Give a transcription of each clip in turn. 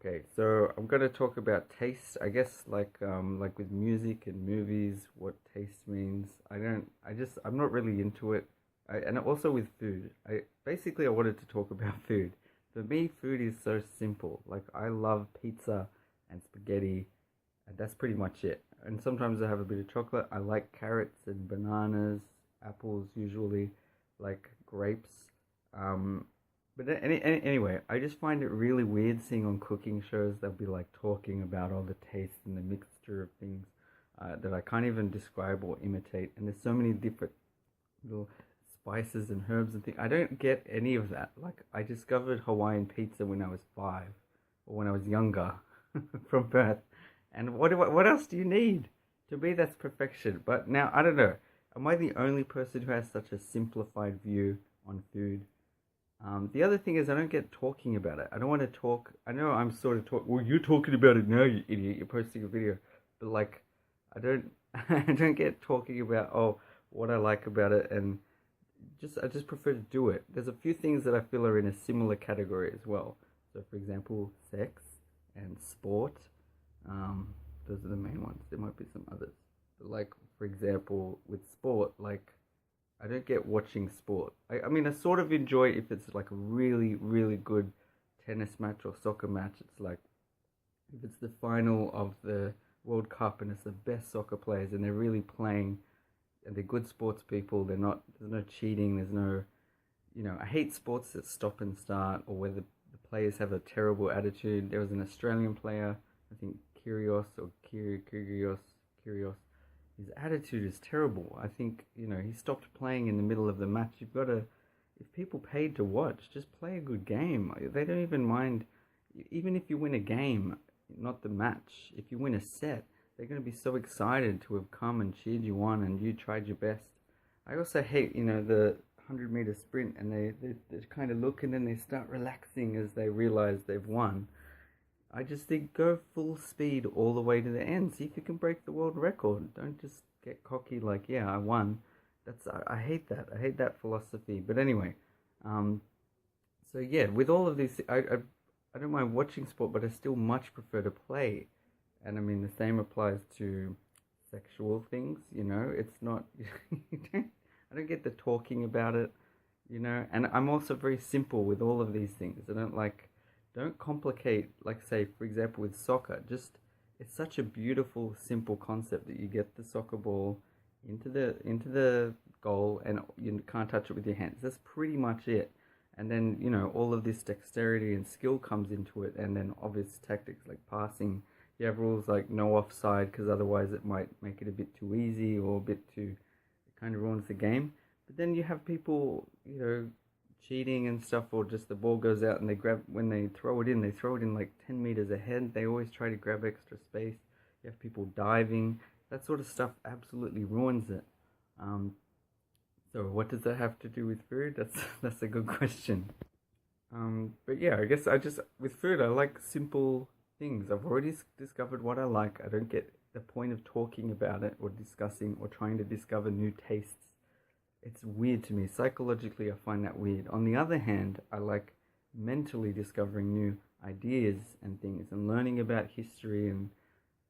Okay, so I'm gonna talk about taste. I guess like with music and movies, what taste means. I'm not really into it. And also with food. I wanted to talk about food. For me, food is so simple. Like I love pizza and spaghetti, and that's pretty much it. And sometimes I have a bit of chocolate. I like carrots and bananas, apples usually, like grapes. Um, anyway, I just find it really weird seeing on cooking shows they'll be like talking about all the taste and the mixture of things that I can't even describe or imitate. And there's so many different little spices and herbs and things. I don't get any of that. Like I discovered Hawaiian pizza when I was 5 or when I was younger from birth. And what else do you need? To me, that's perfection. But now I don't know. Am I the only person who has such a simplified view on food? The other thing is I don't get talking about it. I don't want to talk. I know I'm sort of talk. Well, you're talking about it now, you idiot. You're posting a video, but like, I don't. I don't get talking about what I like about it, and I just prefer to do it. There's a few things that I feel are in a similar category as well. So, for example, sex and sport. Those are the main ones. There might be some others. But like, for example, with sport, like I don't get watching sport. I mean, I sort of enjoy if it's like a really, really good tennis match or soccer match. It's like if it's the final of the World Cup and it's the best soccer players and they're really playing and they're good sports people. There's no cheating. There's no, I hate sports that stop and start or where the players have a terrible attitude. There was an Australian player, I think Kyrgios, his attitude is terrible. I think, he stopped playing in the middle of the match. You've got to, if people paid to watch, just play a good game. They don't even mind, even if you win a game, not the match. If you win a set, they're going to be so excited to have come and cheered you on and you tried your best. I also hate, the 100-meter sprint and they kind of look and then they start relaxing as they realize they've won. I just think go full speed all the way to the end. See if you can break the world record. Don't just get cocky like, yeah, I won. I hate that. I hate that philosophy. But anyway, um, so yeah, with all of this, I don't mind watching sport, but I still much prefer to play. And I mean, the same applies to sexual things. It's not. I don't get the talking about it. And I'm also very simple with all of these things. Don't complicate, like say, for example, with soccer. It's such a beautiful, simple concept that you get the soccer ball into the goal and you can't touch it with your hands. That's pretty much it. And then, all of this dexterity and skill comes into it, and then obvious tactics like passing. You have rules like no offside because otherwise it might make it a bit too easy or a bit too, it kind of ruins the game. But then you have people, cheating and stuff, or just the ball goes out and when they throw it in like 10 meters ahead. They always try to grab extra space. You have people diving. That sort of stuff absolutely ruins it. So what does that have to do with food? That's a good question. But yeah, I guess with food, I like simple things. I've already discovered what I like. I don't get the point of talking about it or discussing or trying to discover new tastes. It's weird to me. Psychologically, I find that weird. On the other hand, I like mentally discovering new ideas and things and learning about history and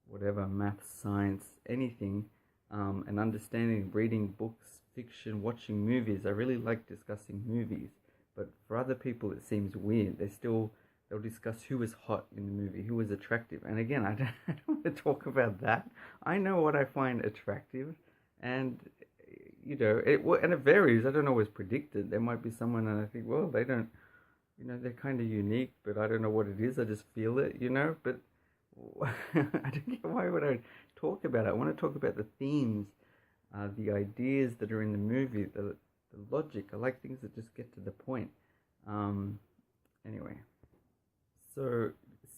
whatever, maths, science, anything, and understanding, reading books, fiction, watching movies. I really like discussing movies, but for other people, it seems weird. They'll discuss who was hot in the movie, who was attractive. And again, I don't want to talk about that. I know what I find attractive, and it varies. I don't always predict it. There might be someone and I think, well, they don't, they're kind of unique, but I don't know what it is. I just feel it, but I don't get why would I talk about it. I want to talk about the themes, the ideas that are in the movie, the logic. I like things that just get to the point. Anyway, so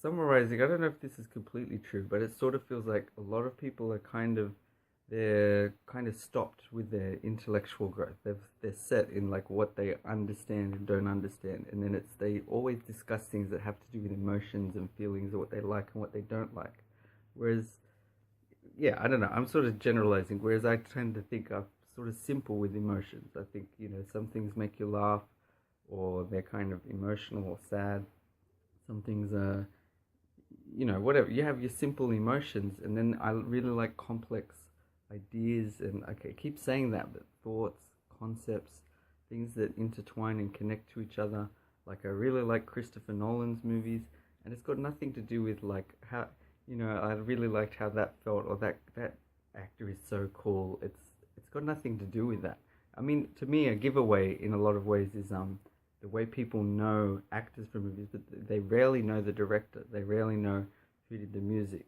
summarizing, I don't know if this is completely true, but it sort of feels like a lot of people are they're kind of stopped with their intellectual growth. They're set in like what they understand and don't understand, and then they always discuss things that have to do with emotions and feelings, or what they like and what they don't like. Whereas, yeah, I don't know. I'm sort of generalizing. Whereas I tend to think I'm sort of simple with emotions. I think some things make you laugh, or they're kind of emotional or sad. Some things are whatever. You have your simple emotions, and then I really like complex ideas, and okay, I keep saying that, but thoughts, concepts, things that intertwine and connect to each other. Like I really like Christopher Nolan's movies, and it's got nothing to do with like how, I really liked how that felt, or that actor is so cool. It's got nothing to do with that. I mean, to me, a giveaway in a lot of ways is the way people know actors from movies, but they rarely know the director. They rarely know who did the music.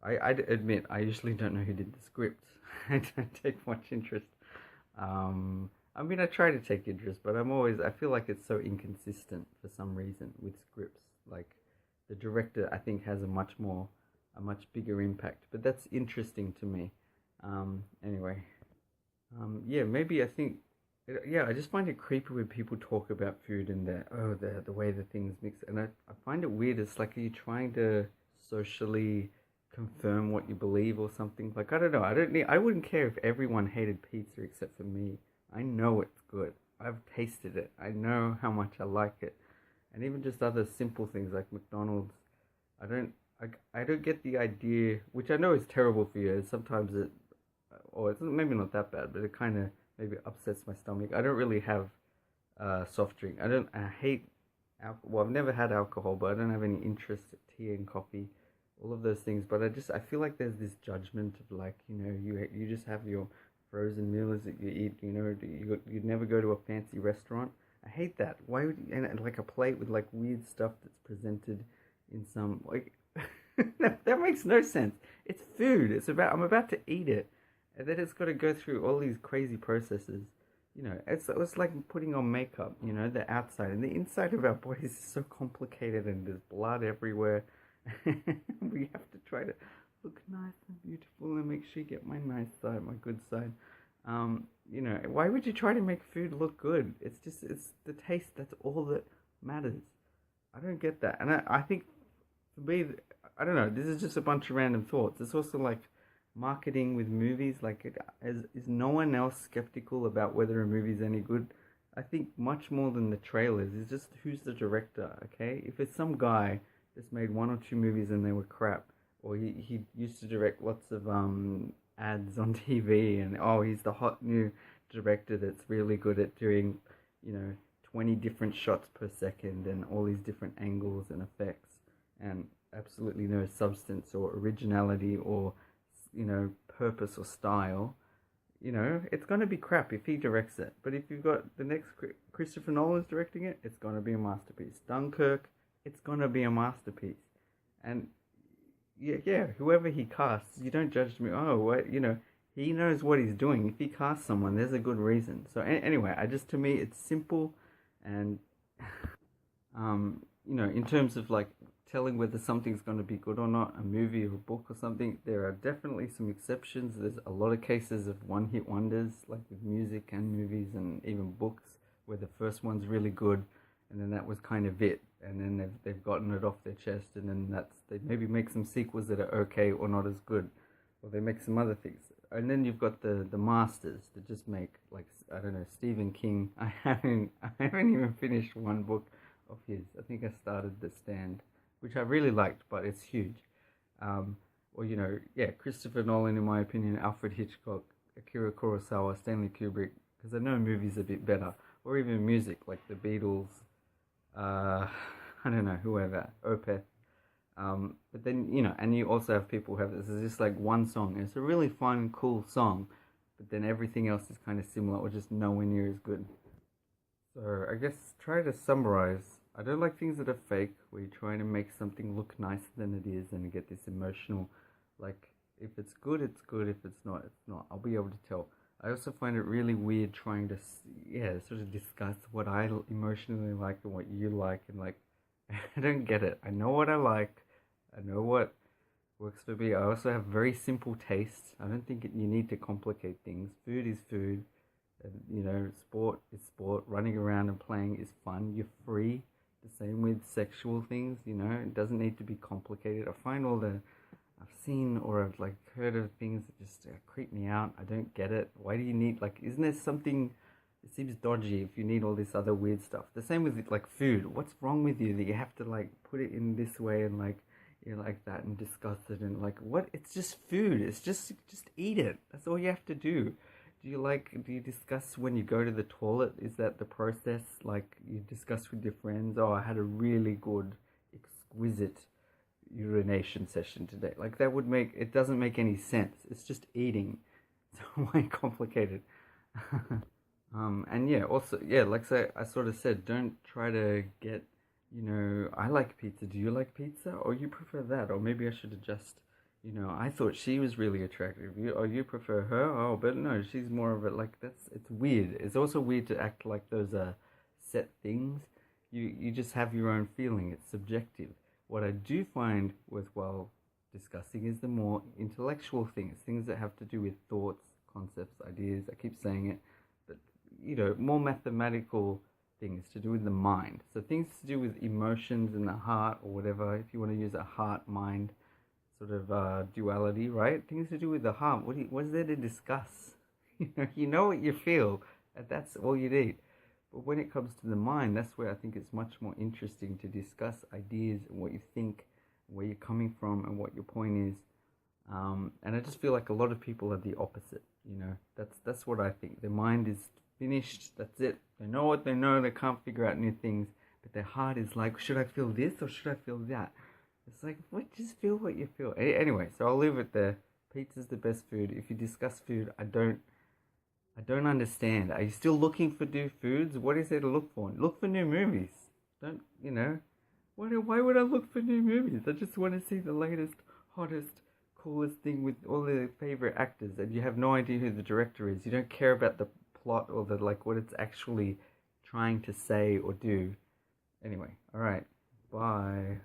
I admit I usually don't know who did the script. I don't take much interest. I mean, I try to take interest, but I feel like it's so inconsistent for some reason with scripts. Like the director, I think, has a much bigger impact. But that's interesting to me. Anyway, yeah, maybe I think, yeah, I just find it creepy when people talk about food and the way the things mix, and I find it weird. It's like, are you trying to socially confirm what you believe or something? Like, I don't know. I wouldn't care if everyone hated pizza except for me. I know it's good. I've tasted it. I know how much I like it. And even just other simple things like McDonald's, I don't I don't get the idea, which I know is terrible for you. Sometimes or it's maybe not that bad, but it kind of maybe upsets my stomach. I don't really have soft drink. I hate alcohol. Well, I've never had alcohol, but I don't have any interest in tea and coffee, all of those things. But I feel like there's this judgment of like, you just have your frozen meals that you eat. You'd never go to a fancy restaurant. I hate that. Why would and like a plate with like weird stuff that's presented in some like that makes no sense. It's food. I'm about to eat it, and then it's got to go through all these crazy processes. It's like putting on makeup. The outside and the inside of our bodies is so complicated, and there's blood everywhere. We have to try to look nice and beautiful and make sure you get my nice side, my good side. Why would you try to make food look good? It's the taste. That's all that matters. I don't get that, and I think for me, I don't know. This is just a bunch of random thoughts. It's also like marketing with movies. Like, is no one else skeptical about whether a movie's any good? I think much more than the trailers is just who's the director. Okay, if it's some guy that's made one or two movies and they were crap, or he used to direct lots of ads on TV, and he's the hot new director that's really good at doing 20 different shots per second and all these different angles and effects, and absolutely no substance or originality or purpose or style. It's going to be crap if he directs it. But if you've got the next Christopher Nolan's directing it, it's going to be a masterpiece. Dunkirk, it's going to be a masterpiece. And yeah, whoever he casts, you don't judge me. Oh, what, he knows what he's doing. If he casts someone, there's a good reason. So anyway, to me, it's simple, and in terms of like telling whether something's going to be good or not, a movie or a book or something, there are definitely some exceptions. There's a lot of cases of one-hit wonders, like with music and movies and even books, where the first one's really good, and then that was kind of it, and then they've gotten it off their chest, and then they maybe make some sequels that are okay or not as good, or they make some other things. And then you've got the masters that just make, like, I don't know, Stephen King. I haven't even finished one book of his. I think I started The Stand, which I really liked, but it's huge. Christopher Nolan, in my opinion, Alfred Hitchcock, Akira Kurosawa, Stanley Kubrick, because I know movies a bit better, or even music, like the Beatles, I don't know, whoever, Opeth. But then, and you also have people who have this is just like one song, and it's a really fun, cool song, but then everything else is kind of similar or just nowhere near as good. So I guess try to summarize. I don't like things that are fake, where you're trying to make something look nicer than it is and get this emotional, like, if it's good, it's good. If it's not, it's not. I'll be able to tell. I also find it really weird trying to, sort of discuss what I emotionally like and what you like, and like, I don't get it. I know what I like. I know what works for me. I also have very simple tastes. I don't think you need to complicate things. Food is food. Sport is sport. Running around and playing is fun. You're free. The same with sexual things. It doesn't need to be complicated. I find I've seen or I've like heard of things that just creep me out. I don't get it. Why do you need, like, isn't there something? It seems dodgy if you need all this other weird stuff. The same with like food. What's wrong with you that you have to like put it in this way and like you're like that and disgusted and like, what? It's just food. It's just eat it. That's all you have to do. Do you discuss when you go to the toilet? Is that the process? Like you discuss with your friends, oh, I had a really good, exquisite urination session today. Like that would make, it doesn't make any sense. It's just eating. So why complicate it? And yeah, also, yeah, like I sort of said, don't try to get, I like pizza. Do you like pizza? Or you prefer that? Or maybe I should have just, I thought she was really attractive. You prefer her? Oh, but no, she's more of a, like, it's weird. It's also weird to act like those are set things. You just have your own feeling. It's subjective. What I do find worthwhile discussing is the more intellectual things, things that have to do with thoughts, concepts, ideas. I keep saying it, but more mathematical things to do with the mind. So things to do with emotions and the heart, or whatever, if you want to use a heart-mind sort of duality, right? Things to do with the heart. What's there to discuss? You know what you feel, and that's all you need. But when it comes to the mind, that's where I think it's much more interesting to discuss ideas and what you think, where you're coming from, and what your point is. And I just feel like a lot of people are the opposite. That's what I think. Their mind is finished. That's it. They know what they know. They can't figure out new things. But their heart is like, should I feel this or should I feel that? It's like, what? Just feel what you feel. Anyway, so I'll leave it there. Pizza's the best food. If you discuss food, I don't understand. Are you still looking for new foods? What is there to look for? Look for new movies. Don't, why would I look for new movies? I just want to see the latest, hottest, coolest thing with all the favorite actors, and you have no idea who the director is. You don't care about the plot or the, like, what it's actually trying to say or do. Anyway, alright. Bye.